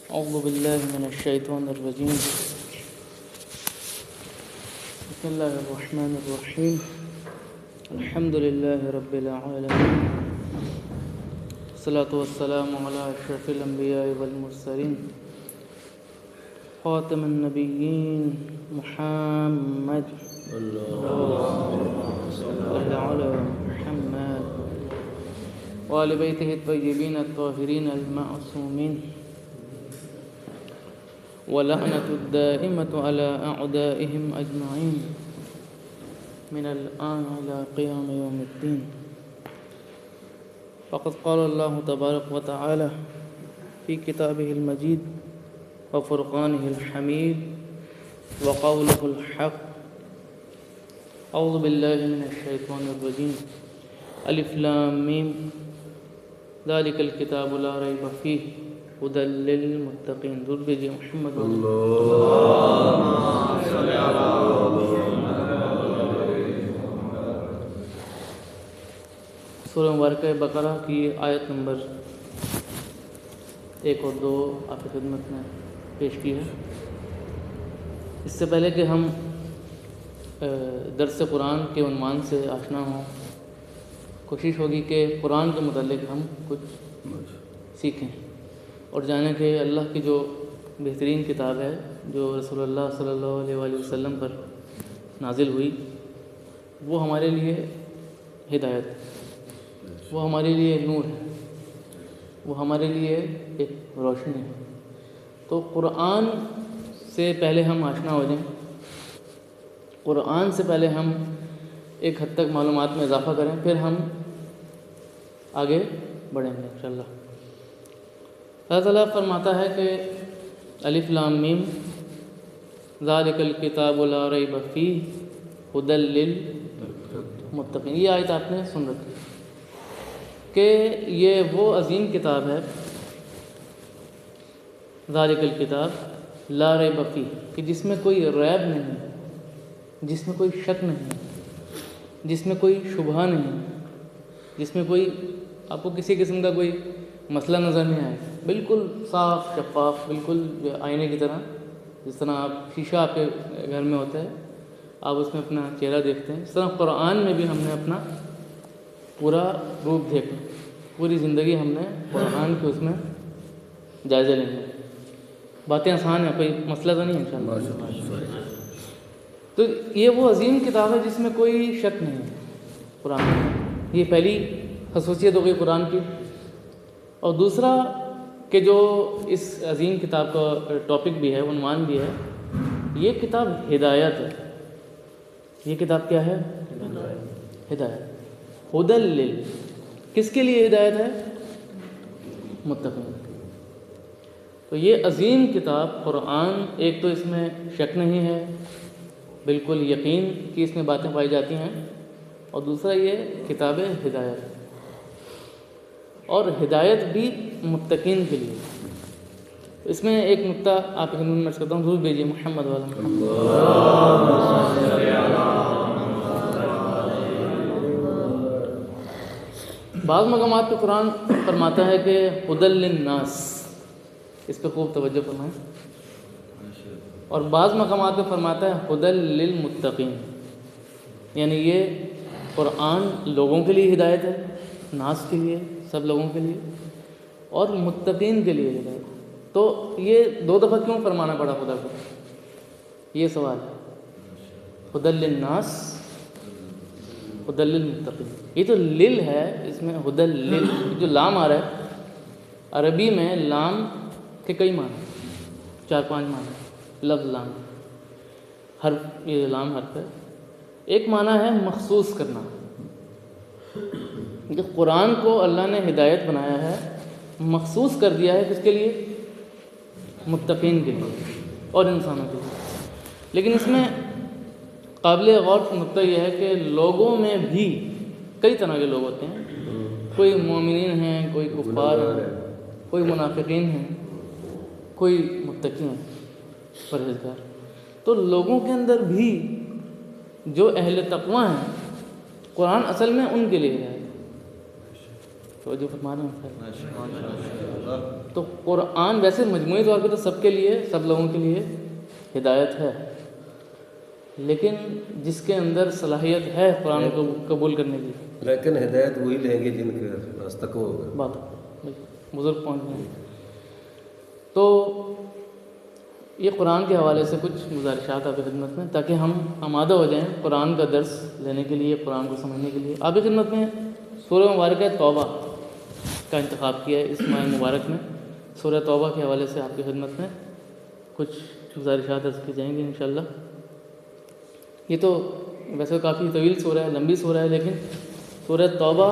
أعوذ بالله من الشيطان الرجيم. بسم الله الرحمن الرحيم. الحمد لله رب العالمين، والصلاة والسلام على أشرف الأنبياء والمرسلين، خاتم النبيين محمد صلى على محمد وآل بيته الطيبين الطاهرين المعصومين، ولعنة الدائمة على أعدائهم أجمعين من الآن إلى قيام يوم الدين. فقد قال الله تبارك وتعالى في كتابه المجيد وفرقانه الحميد وقوله الحق: أعوذ بالله من الشيطان الرجيم. ألف لام ميم ذلك الكتاب لا ريب فيه هدى للمتقين. درود بھیجیے محمد سورہ مبارکہ بقرہ کی آیت نمبر 1 اور 2 آپ کی خدمت میں پیش کی ہے. اس سے پہلے کہ ہم درس قرآن کے عنوان سے آشنا ہوں، کوشش ہوگی کہ قرآن کے متعلق ہم کچھ سیکھیں اور جانیں کہ اللہ کی جو بہترین کتاب ہے، جو رسول اللہ صلی اللہ علیہ وآلہ وسلم پر نازل ہوئی، وہ ہمارے لیے ہدایت ہے، وہ ہمارے لیے نور ہے، وہ ہمارے لیے ایک روشنی ہے. تو قرآن سے پہلے ہم آشنا ہو جائیں، قرآن سے پہلے ہم ایک حد تک معلومات میں اضافہ کریں، پھر ہم آگے بڑھیں گے انشاءاللہ. اللہ تعالیٰ فرماتا ہے کہ الف لام میم ذالک الکتاب لا ریب فیہ ھدی للمتقین. یہ آیت آپ نے سن رکھی کہ یہ وہ عظیم کتاب ہے، ذالک الکتاب لا ریب فیہ، کہ جس میں کوئی ریب نہیں، جس میں کوئی شک نہیں، جس میں کوئی شبہہ نہیں، جس میں کوئی آپ کو کسی قسم کا کوئی مسئلہ نظر نہیں آئے، بالکل صاف شفاف، بالکل آئینے کی طرح. جس طرح آپ شیشہ آپ کے گھر میں ہوتا ہے، آپ اس میں اپنا چہرہ دیکھتے ہیں، اس طرح قرآن میں بھی ہم نے اپنا پورا روپ دیکھا، پوری زندگی ہم نے قرآن کے اس میں جائزہ لیں گے. باتیں آسان ہیں، کوئی مسئلہ تو نہیں ہے انشاءاللہ. تو یہ وہ عظیم کتاب ہے جس میں کوئی شک نہیں ہے قرآن میں. یہ پہلی خصوصیت ہو گئی قرآن کی. اور دوسرا کہ جو اس عظیم کتاب کا ٹاپک بھی ہے، عنوان بھی ہے، یہ کتاب ہدایت ہے. یہ کتاب کیا ہے؟ ہدایت. ھدی لل، کس کے لیے ہدایت ہے؟ متقین. تو یہ عظیم کتاب قرآن، ایک تو اس میں شک نہیں ہے، بالکل یقین کی اس میں باتیں پائی جاتی ہیں، اور دوسرا یہ کتاب ہدایت، اور ہدایت بھی متقین کے لیے. اس میں ایک نقطہ آپ کے میں کرتا ہوں، ضرور بھیجیے محمد والا. بعض مقامات پہ قرآن فرماتا ہے کہ ھدی للناس، اس پہ خوب توجہ فرمائیں. اور بعض مقامات پہ فرماتا ہے ھدی للمتقین، یعنی یہ قرآن لوگوں کے لیے ہدایت ہے، ناس کے لیے، سب لوگوں کے لیے، اور متقین کے لیے ہدایت. تو یہ 2 دفعہ کیوں فرمانا پڑا خدا کو؟ یہ سوال ہے. ھدی للناس، ھدی للمتقین. یہ تو لل ہے، اس میں ھدی لل، جو لام آ رہا ہے عربی میں، لام کے کئی معنی، 4-5 معنی لفظ لام. حرف، یہ لام حرف ہے. ایک معنی ہے مخصوص کرنا، کہ قرآن کو اللہ نے ہدایت بنایا ہے، مخصوص کر دیا ہے کس کے لیے؟ متقین کے لیے اور انسانوں کے لیے. لیکن اس میں قابل غور نقطہ یہ ہے کہ لوگوں میں بھی کئی طرح کے لوگ ہوتے ہیں. کوئی مومنین ہیں، کوئی کفار ہیں، کوئی منافقین ہیں، کوئی متقی ہیں، پرہیزگار. تو لوگوں کے اندر بھی جو اہل تقوی ہیں، قرآن اصل میں ان کے لیے ہے. توجہ فرما رہے ہیں. تو قرآن ویسے مجموعی طور پہ تو سب کے لیے، سب لوگوں کے لیے ہدایت ہے، لیکن جس کے اندر صلاحیت ہے قرآن کو قبول کرنے کی. لیکن ہدایت وہی لیں گے جن کے راستہ کو ہوگا. بات بزرگ پہنچ گئے ہیں. تو یہ قرآن کے حوالے سے کچھ گزارشات آپ کی خدمت میں، تاکہ ہم آمادہ ہو جائیں قرآن کا درس لینے کے لیے، قرآن کو سمجھنے کے لیے. آپ کی خدمت میں سورہ مبارکہ توبہ کا انتخاب کیا ہے اس ماہ مبارک میں. سورہ توبہ کے حوالے سے آپ کی خدمت میں کچھ گزارشات عرض کی جائیں گی انشاءاللہ. یہ تو ویسے کافی طویل سورہ ہے، لمبی سورہ ہے، لیکن سورہ توبہ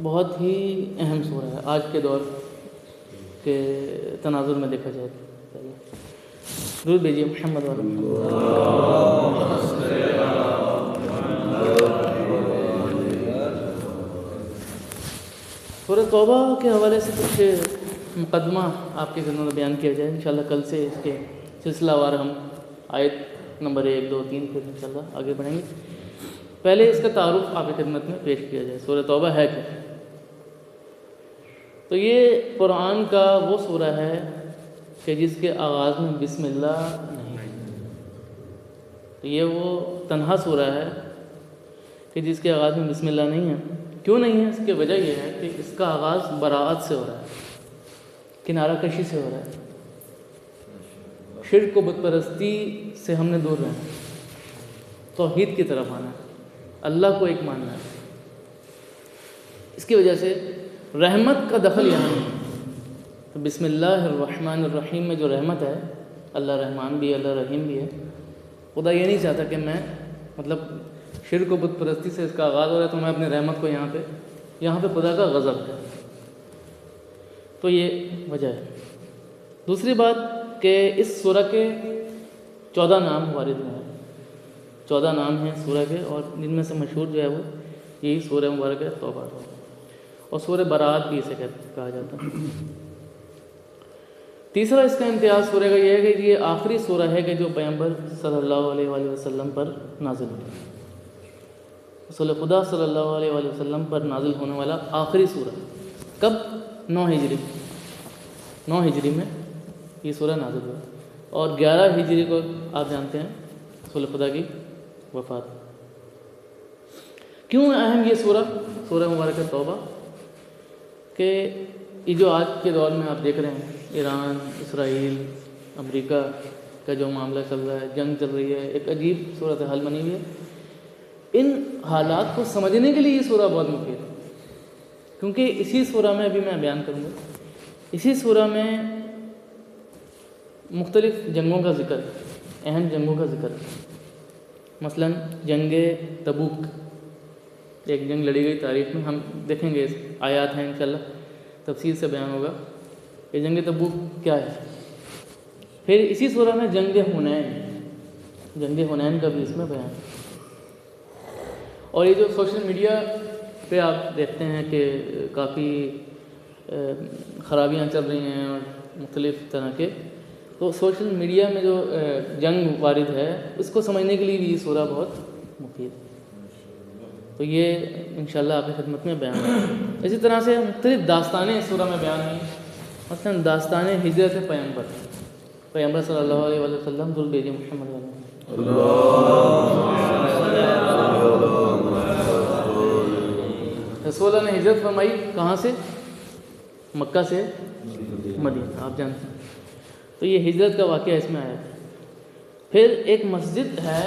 بہت ہی اہم سورہ ہے آج کے دور کے تناظر میں دیکھا جائے. درود بھیجیے محمد سورہ توبہ کے حوالے سے کچھ مقدمہ آپ کے خدمت میں بیان کیا جائے. انشاءاللہ کل سے اس کے سلسلہ وار ہم آیت نمبر 1 2 3 پھر انشاءاللہ آگے بڑھیں گے. پہلے اس کا تعارف آپ کی خدمت میں پیش کیا جائے. سورہ توبہ ہے کیا؟ تو یہ قرآن کا وہ سورہ ہے کہ جس کے آغاز میں بسم اللہ نہیں ہے. تو یہ وہ تنہا سورہ ہے کہ جس کے آغاز میں بسم اللہ نہیں ہے. کیوں نہیں ہے؟ اس کی وجہ یہ ہے کہ اس کا آغاز براءت سے ہو رہا ہے، کنارہ کشی سے ہو رہا ہے. شرک و بت پرستی سے ہم نے دور رہنا، توحید کی طرف آنا ہے، اللہ کو ایک ماننا ہے. اس کی وجہ سے رحمت کا دخل یہاں نہیں ہے. تو بسم اللہ الرحمن الرحیم میں جو رحمت ہے، اللہ رحمان بھی ہے، اللہ رحیم بھی ہے. خدا یہ نہیں چاہتا کہ میں مطلب شرک و بت پرستی سے اس کا آغاز ہو رہا ہے تو میں اپنی رحمت کو یہاں پہ خدا کا غضب ہے. تو یہ وجہ ہے. دوسری بات کہ اس سورہ کے 14 نام وارد ہیں. 14 نام ہیں سورہ کے، اور جن میں سے مشہور جو ہے وہ یہی سورہ مبارک ہے توبہ، اور سورہ برات بھی اسے کہا جاتا ہے. تیسرا اس کا امتیاز سورہ کا یہ ہے کہ یہ آخری سورہ ہے کہ جو پیغمبر صلی اللہ علیہ وآلہ وسلم پر نازل ہوئی. رسول خدا صلی اللہ علیہ وآلہ وسلم پر نازل ہونے والا آخری سورہ. کب؟ 9 ہجری میں یہ سورہ نازل ہوا، اور 11 ہجری کو آپ جانتے ہیں رسول خدا کی وفات. کیوں اہم یہ سورہ مبارکہ توبہ؟ کہ یہ جو آج کے دور میں آپ دیکھ رہے ہیں ایران، اسرائیل، امریکہ کا جو معاملہ چل رہا ہے، جنگ چل رہی ہے، ایک عجیب صورتحال بنی ہوئی ہے. ان حالات کو سمجھنے کے لیے یہ سورہ بہت مفید ہے، کیونکہ اسی سورہ میں ابھی میں بیان کروں گا، اسی سورہ میں مختلف جنگوں کا ذکر ہے، اہم جنگوں کا ذکر ہے. مثلا جنگ تبوک، ایک جنگ لڑی گئی تاریخ میں، ہم دیکھیں گے آیات ہیں انشاءاللہ تفصیل سے بیان ہوگا کہ جنگ تبوک کیا ہے. پھر اسی سورہ میں جنگ حنین کا بھی اس میں بیان ہے. اور یہ جو سوشل میڈیا پہ آپ دیکھتے ہیں کہ کافی خرابیاں چل رہی ہیں اور مختلف طرح کے، تو سوشل میڈیا میں جو جنگ وارد ہے اس کو سمجھنے کے لیے بھی یہ سورہ بہت مفید ہے. تو یہ انشاءاللہ آپ کی خدمت میں بیان ہے. اسی طرح سے مختلف داستانیں اس سورہ میں بیان ہوئی. مثلا داستان ہجرت پیغمبر صلی اللہ علیہ وسلم درود بھیجیے محمد رسول اللہ نے ہجرت فرمائی کہاں سے؟ مکہ سے مدینہ، آپ جانتے ہیں. تو یہ ہجرت کا واقعہ اس میں آیا. پھر ایک مسجد ہے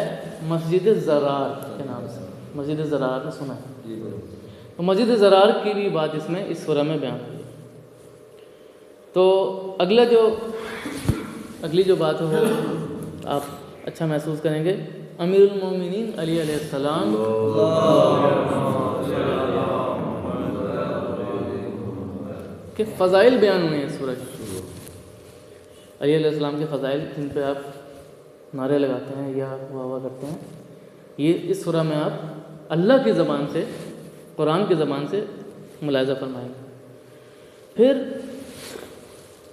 مسجد زرار کے نام سے، مسجد زرار نے سنا ہے، تو مسجد زرار کی بھی بات اس سورہ میں بیان ہوئی. تو اگلی جو بات ہو آپ اچھا محسوس کریں گے. امیر المومنین علی علیہ السلام کے فضائل بیان ہوئے ہیں اس سورہ کے. علی علیہ السلام کے فضائل جن پہ آپ نعرے لگاتے ہیں یا واہ کرتے ہیں، یہ اس سورہ میں آپ اللہ کی زبان سے، قرآن کی زبان سے ملاحظہ فرمائیں گے. پھر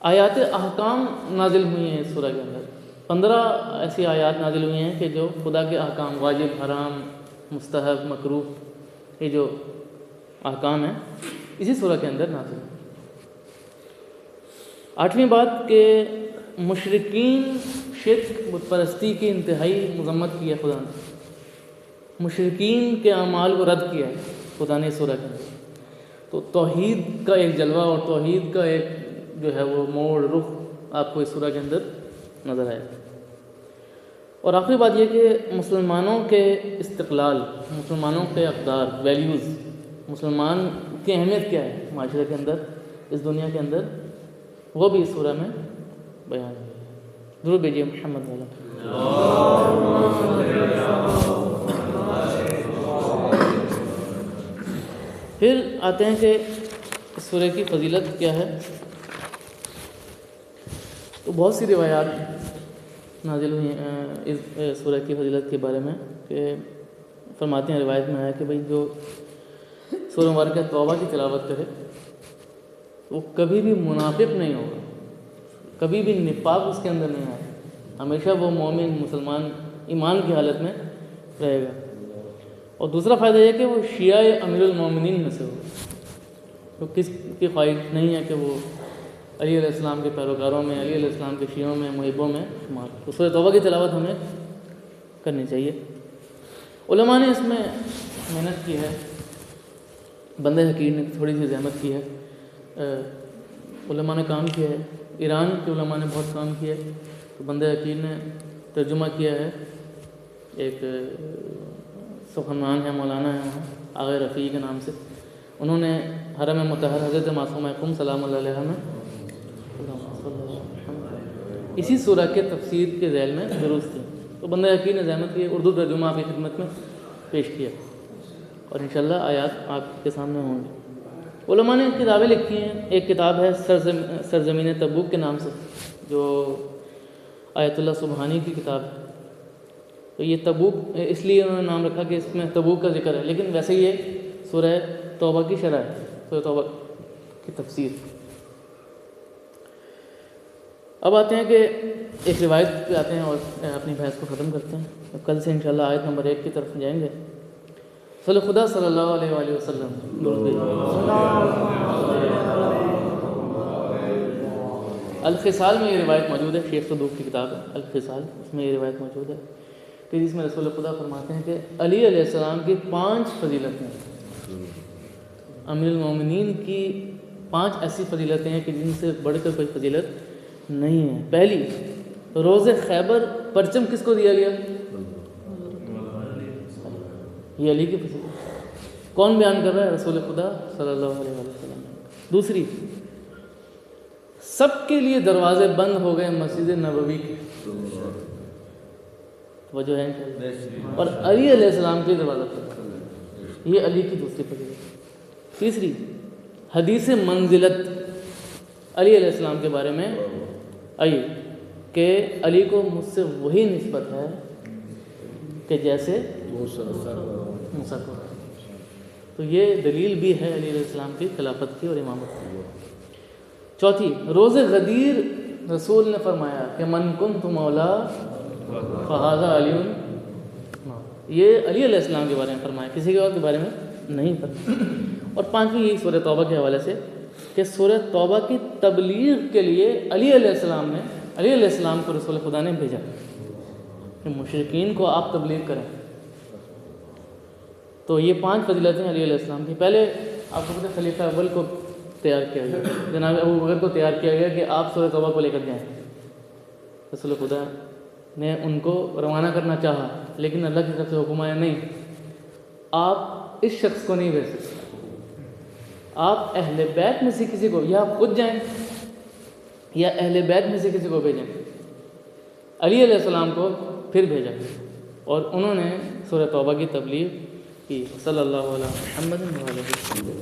آیات احکام نازل ہوئی ہیں اس سورہ کے اندر. 15 ایسی آیات نازل ہوئی ہیں کہ جو خدا کے احکام، واجب، حرام، مستحب، مکروہ، یہ جو احکام ہیں اسی سورہ کے اندر نازل ہیں۔ 8ویں بات کہ مشرکین شرک بت پرستی کی انتہائی مذمت کی ہے خدا نے، مشرکین کے اعمال کو رد کیا ہے خدا نے اس سورہ کے اندر۔ تو توحید کا ایک جلوہ اور توحید کا ایک جو ہے وہ موڑ رخ آپ کو اس سورہ کے اندر نظر آئے۔ اور آخری بات یہ کہ مسلمانوں کے استقلال، مسلمانوں کے اقدار، ویلیوز، مسلمان کی اہمیت کیا ہے معاشرے کے اندر، اس دنیا کے اندر، وہ بھی اس سورہ میں بیان ہے۔ درود بھیجیے محمد والا۔ پھر آتے ہیں کہ اس سورہ کی فضیلت کیا ہے۔ تو بہت سی روایات نازل ہوئی ہیں اس سورہ کی فضیلت کے بارے میں، کہ فرماتے ہیں روایت میں آیا کہ بھئی جو سورہ مبارکہ توبہ کی تلاوت کرے وہ کبھی بھی منافق نہیں ہوگا، کبھی بھی نفاق اس کے اندر نہیں آئے، ہمیشہ وہ مومن مسلمان ایمان کی حالت میں رہے گا۔ اور دوسرا فائدہ یہ کہ وہ شیعہ امیر المومنین میں سے ہو، تو کس کی خواہش نہیں ہے کہ وہ علی علیہ السلام کے پیروکاروں میں، علی علیہ السلام کے شیعوں میں، محبوں میں شمار۔ تو سورہ توبہ کی تلاوت ہمیں کرنی چاہیے۔ علماء نے اس میں محنت کی ہے، بندہ حقیر نے تھوڑی سی زحمت کی ہے، علماء نے کام کیا ہے، ایران کے علماء نے بہت کام کیا ہے۔ تو بندہ حقیر نے ترجمہ کیا ہے، ایک سخنان ہے، مولانا ہے وہاں آغا رفیع کے نام سے، انہوں نے حرم مطہر حضرت معصومہ قم سلام اللہ علیہ میں اسی سورہ کے تفسیر کے ذیل میں دروس تھی۔ تو بندہ حقیر نے زحمت کی، اردو ترجمہ آپ کی خدمت میں پیش کیا، اور انشاءاللہ آیات آپ کے سامنے ہوں گے۔ علماء نے کتابیں لکھی ہیں، ایک کتاب ہے سرزمین تبوک کے نام سے، جو آیت اللہ سبحانی کی کتاب ہے۔ تو یہ تبوک اس لیے انہوں نے نام رکھا کہ اس میں تبوک کا ذکر ہے، لیکن ویسے یہ سورہ توبہ کی شرح ہے، سورہ توبہ کی تفسیر۔ اب آتے ہیں کہ ایک روایت پہ آتے ہیں اور اپنی بحث کو ختم کرتے ہیں۔ کل سے انشاءاللہ آیت نمبر 1 کی طرف جائیں گے۔ صلی خدا صلی اللہ علیہ وآلہ وسلم۔ الخصال میں یہ روایت موجود ہے، شیخ صدوق کی کتاب ہے الخصال، اس میں یہ روایت موجود ہے کہ جس میں رسول خدا فرماتے ہیں کہ علی علیہ السلام کی 5 فضیلتیں ہیں، امیر المومنین کی 5 ایسی فضیلتیں ہیں کہ جن سے بڑھ کر کوئی فضیلت نہیں ہے۔ پہلی، روز خیبر پرچم کس کو دیا گیا؟ یہ علی کی فضیلت۔ کون بیان کر رہا ہے؟ رسول خدا صلی اللہ علیہ وسلم۔ دوسری، سب کے لیے دروازے بند ہو گئے مسجد نبوی کے، وجہ ہے اور علی علیہ السلام کے دروازہ پر، یہ علی کی دوسری فضیلت۔ تیسری، حدیث منزلت علی علیہ السلام کے بارے میں آئی کہ علی کو مجھ سے وہی نسبت ہے کہ جیسے موسیٰ کو۔ تو یہ دلیل بھی ہے علی علیہ السلام کی خلافت کی اور امامت کی۔ چوتھی، روز غدیر رسول نے فرمایا کہ من کنت مولا فہذا علی، یہ علی علیہ السلام کے بارے میں فرمایا، کسی کے اور کے بارے میں نہیں فرمایا۔ اور پانچویں یہی سورہ توبہ کے حوالے سے کہ سورہ توبہ کی تبلیغ کے لیے علی علیہ السلام کو رسول خدا نے بھیجا کہ مشرکین کو آپ تبلیغ کریں۔ تو یہ 5 فضیلتیں علی علیہ السلام کی۔ پہلے آپ کو پتہ ہے خلیفہ اول کو تیار کیا گیا، جناب ابو بکر کو تیار کیا گیا کہ آپ سورہ توبہ کو لے کر جائیں۔ رسول خدا نے ان کو روانہ کرنا چاہا، لیکن اللہ کی طرف سے حکم آیا نہیں، آپ اس شخص کو نہیں بھیج سکتے، آپ اہل بیت میں سے کسی کو، یا آپ خود جائیں یا اہل بیت میں سے کسی کو بھیجیں۔ علی علیہ السلام کو پھر بھیجا اور انہوں نے سورہ توبہ کی تبلیغ کی۔ صلی اللہ علیہ محمد وعلیہ وسلم۔